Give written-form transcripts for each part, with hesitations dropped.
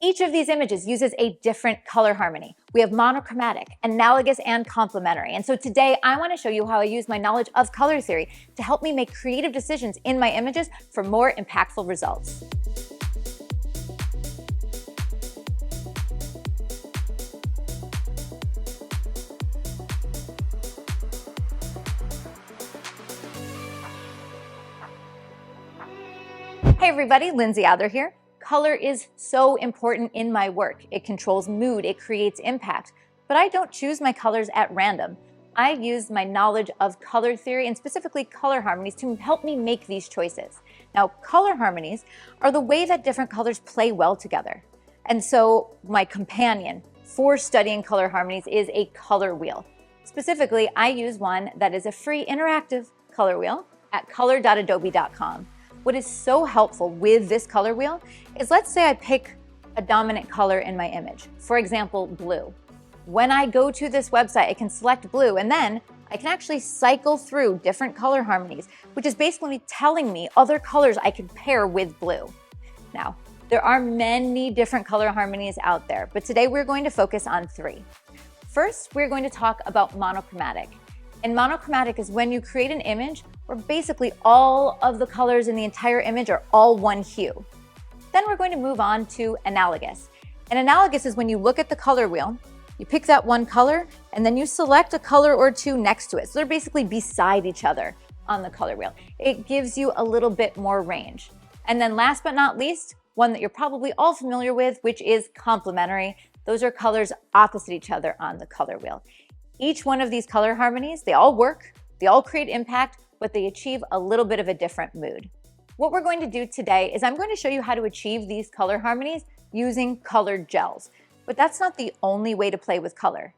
Each of these images uses a different color harmony. We have monochromatic, analogous, and complementary. And so today I want to show you how I use my knowledge of color theory to help me make creative decisions in my images for more impactful results. Hey everybody, Lindsay Adler here. Color is so important in my work. It controls mood, it creates impact, but I don't choose my colors at random. I use my knowledge of color theory and specifically color harmonies to help me make these choices. Now, color harmonies are the way that different colors play well together. And so my companion for studying color harmonies is a color wheel. Specifically, I use one that is a free interactive color wheel at color.adobe.com. What is so helpful with this color wheel is, let's say I pick a dominant color in my image, for example, blue. When I go to this website, I can select blue, and then I can actually cycle through different color harmonies, which is basically telling me other colors I can pair with blue. Now, there are many different color harmonies out there, but today we're going to focus on 3. First, we're going to talk about monochromatic. And monochromatic is when you create an image where basically all of the colors in the entire image are all one hue. Then we're going to move on to analogous. And analogous is when you look at the color wheel, you pick that one color, and then you select a color or two next to it. So they're basically beside each other on the color wheel. It gives you a little bit more range. And then last but not least, one that you're probably all familiar with, which is complementary. Those are colors opposite each other on the color wheel. Each one of these color harmonies, they all work, they all create impact, but they achieve a little bit of a different mood. What we're going to do today is I'm going to show you how to achieve these color harmonies using colored gels. But that's not the only way to play with color.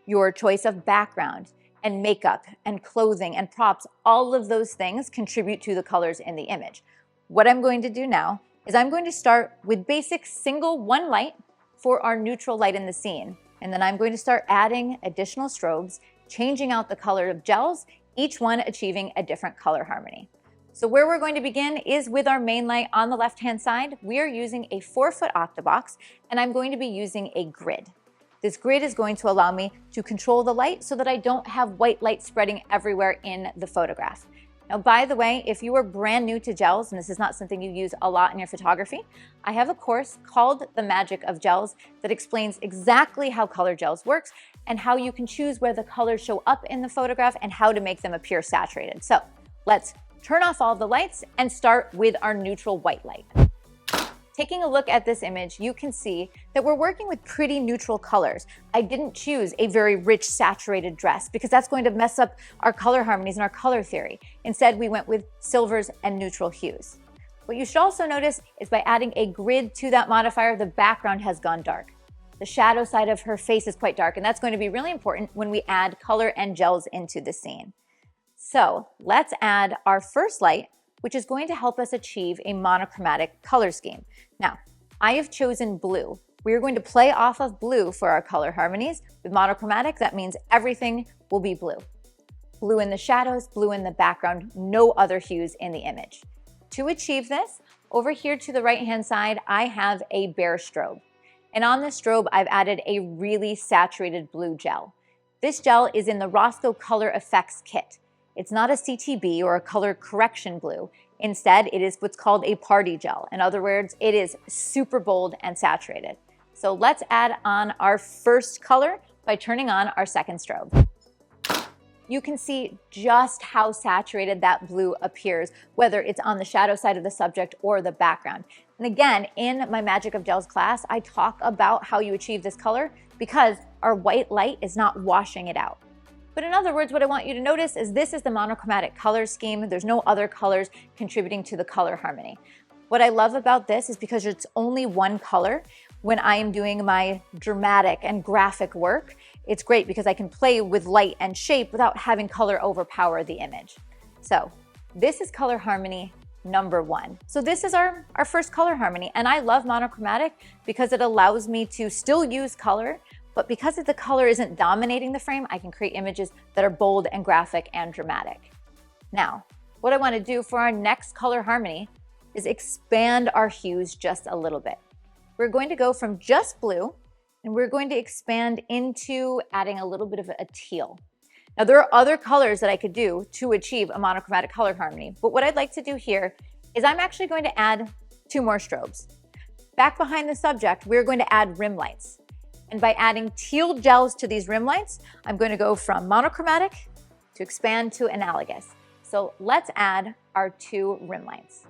Your choice of background and makeup and clothing and props, all of those things contribute to the colors in the image. What I'm going to do now is I'm going to start with basic single one light for our neutral light in the scene. And then I'm going to start adding additional strobes, changing out the color of gels, each one achieving a different color harmony. So where we're going to begin is with our main light on the left-hand side. We are using a 4-foot octabox, and I'm going to be using a grid. This grid is going to allow me to control the light so that I don't have white light spreading everywhere in the photograph. Now, by the way, if you are brand new to gels, and this is not something you use a lot in your photography, I have a course called The Magic of Gels that explains exactly how color gels works and how you can choose where the colors show up in the photograph and how to make them appear saturated. So let's turn off all the lights and start with our neutral white light. Taking a look at this image, you can see that we're working with pretty neutral colors. I didn't choose a very rich saturated dress because that's going to mess up our color harmonies and our color theory. Instead, we went with silvers and neutral hues. What you should also notice is by adding a grid to that modifier, the background has gone dark. The shadow side of her face is quite dark, and that's going to be really important when we add color and gels into the scene. So let's add our first light, which is going to help us achieve a monochromatic color scheme. Now, I have chosen blue. We're going to play off of blue for our color harmonies. With monochromatic, that means everything will be blue. Blue in the shadows, blue in the background, no other hues in the image. To achieve this, over here to the right-hand side, I have a bare strobe. And on this strobe, I've added a really saturated blue gel. This gel is in the Roscoe Color Effects kit. It's not a CTB or a color correction blue. Instead, it is what's called a party gel. In other words, it is super bold and saturated. So let's add on our first color by turning on our second strobe. You can see just how saturated that blue appears, whether it's on the shadow side of the subject or the background. And again, in my Magic of Gels class, I talk about how you achieve this color because our white light is not washing it out. But in other words, what I want you to notice is this is the monochromatic color scheme. There's no other colors contributing to the color harmony. What I love about this is because it's only one color. When I am doing my dramatic and graphic work, it's great because I can play with light and shape without having color overpower the image. So this is color harmony number 1. So this is our first color harmony, and I love monochromatic because it allows me to still use color, but because the color isn't dominating the frame, I can create images that are bold and graphic and dramatic. Now, what I want to do for our next color harmony is expand our hues just a little bit. we're going to go from just blue and we're going to expand into adding a little bit of a teal. Now, there are other colors that I could do to achieve a monochromatic color harmony, but what I'd like to do here is I'm actually going to add 2 more strobes. Back behind the subject, we're going to add rim lights. And by adding teal gels to these rim lights, I'm going to go from monochromatic to expand to analogous. So let's add our 2 rim lights.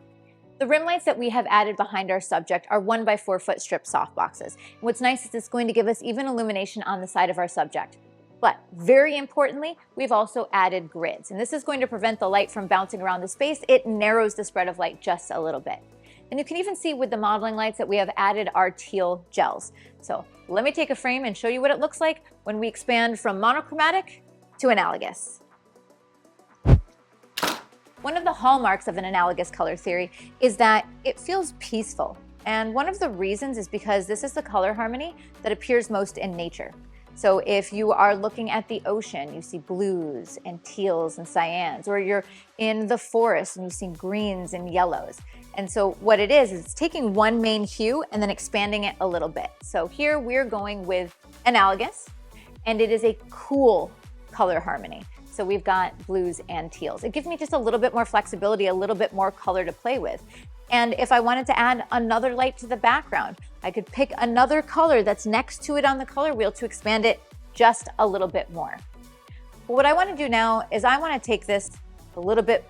The rim lights that we have added behind our subject are 1 by 4 foot strip softboxes. And what's nice is it's going to give us even illumination on the side of our subject. But very importantly, we've also added grids. And this is going to prevent the light from bouncing around the space. It narrows the spread of light just a little bit. And you can even see with the modeling lights that we have added our teal gels. So let me take a frame and show you what it looks like when we expand from monochromatic to analogous. One of the hallmarks of an analogous color theory is that it feels peaceful. And one of the reasons is because this is the color harmony that appears most in nature. So if you are looking at the ocean, you see blues and teals and cyans, or you're in the forest and you see greens and yellows. And so what it is it's taking one main hue and then expanding it a little bit. So here we're going with analogous, and it is a cool color harmony. So we've got blues and teals. It gives me just a little bit more flexibility, a little bit more color to play with. And if I wanted to add another light to the background, I could pick another color that's next to it on the color wheel to expand it just a little bit more. But what I want to do now is I want to take this a little bit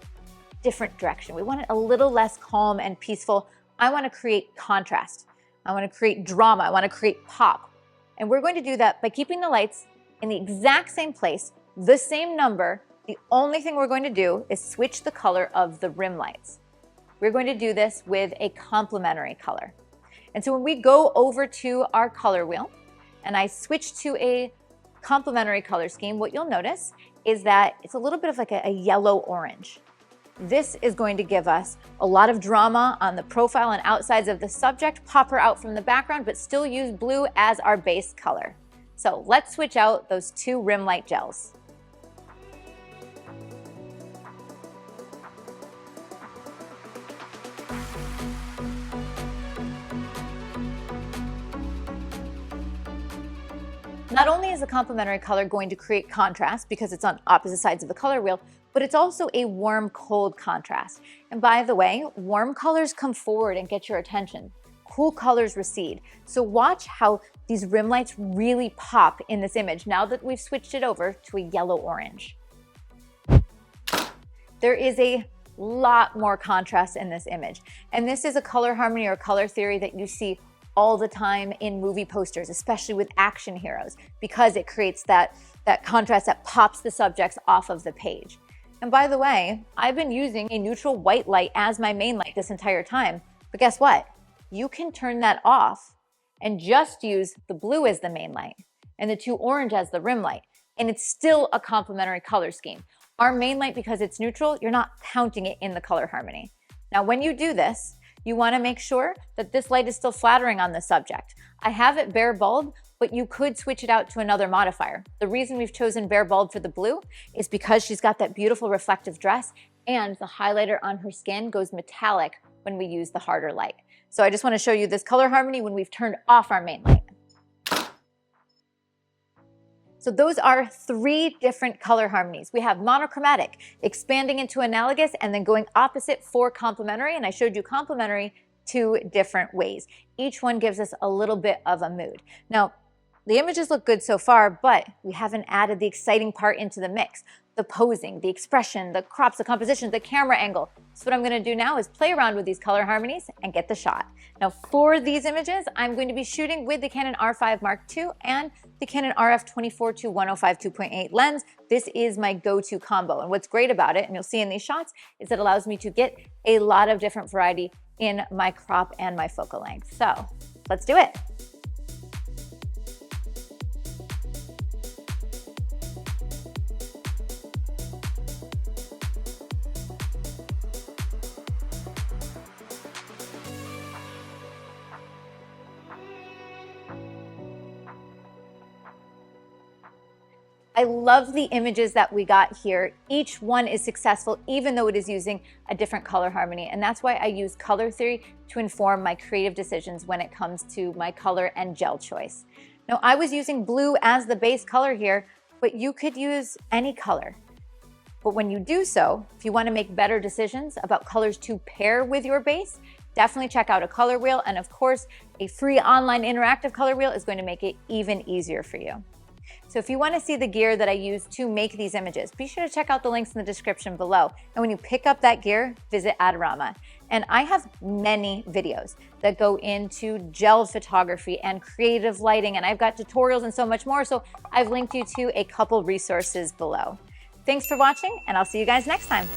different direction. We want it a little less calm and peaceful. I want to create contrast. I want to create drama. I want to create pop. And we're going to do that by keeping the lights in the exact same place, the same number. The only thing we're going to do is switch the color of the rim lights. We're going to do this with a complementary color. And so when we go over to our color wheel and I switch to a complementary color scheme, what you'll notice is that it's a little bit of like a yellow-orange. This is going to give us a lot of drama on the profile and outsides of the subject, pop her out from the background, but still use blue as our base color. So let's switch out those 2 rim light gels. Not only is the complementary color going to create contrast because it's on opposite sides of the color wheel, but it's also a warm-cold contrast. And by the way, warm colors come forward and get your attention. Cool colors recede. So watch how these rim lights really pop in this image now that we've switched it over to a yellow-orange. There is a lot more contrast in this image. And this is a color harmony or color theory that you see all the time in movie posters, especially with action heroes, because it creates that contrast that pops the subjects off of the page. And by the way, I've been using a neutral white light as my main light this entire time, but guess what? You can turn that off and just use the blue as the main light and the 2 orange as the rim light, and it's still a complementary color scheme. Our main light, because it's neutral, you're not counting it in the color harmony. Now, when you do this, you want to make sure that this light is still flattering on the subject. I have it bare bulb, but you could switch it out to another modifier. The reason we've chosen bare bulb for the blue is because she's got that beautiful reflective dress and the highlighter on her skin goes metallic when we use the harder light. So I just want to show you this color harmony when we've turned off our main light. So those are 3 different color harmonies. We have monochromatic, expanding into analogous, and then going opposite for complementary. And I showed you complementary 2 different ways. Each one gives us a little bit of a mood. Now, the images look good so far, but we haven't added the exciting part into the mix. The posing, the expression, the crops, the composition, the camera angle. So what I'm going to do now is play around with these color harmonies and get the shot. Now for these images, I'm going to be shooting with the Canon R5 Mark II and the Canon RF24 to 105 2.8 lens. This is my go-to combo. And what's great about it, and you'll see in these shots, is it allows me to get a lot of different variety in my crop and my focal length. So let's do it. I love the images that we got here. Each one is successful, even though it is using a different color harmony. And that's why I use color theory to inform my creative decisions when it comes to my color and gel choice. Now, I was using blue as the base color here, but you could use any color. But when you do so, if you want to make better decisions about colors to pair with your base, definitely check out a color wheel. And of course, a free online interactive color wheel is going to make it even easier for you. So if you want to see the gear that I use to make these images, be sure to check out the links in the description below. And when you pick up that gear, visit Adorama. And I have many videos that go into gel photography and creative lighting, and I've got tutorials and so much more. So I've linked you to a couple resources below. Thanks for watching, and I'll see you guys next time.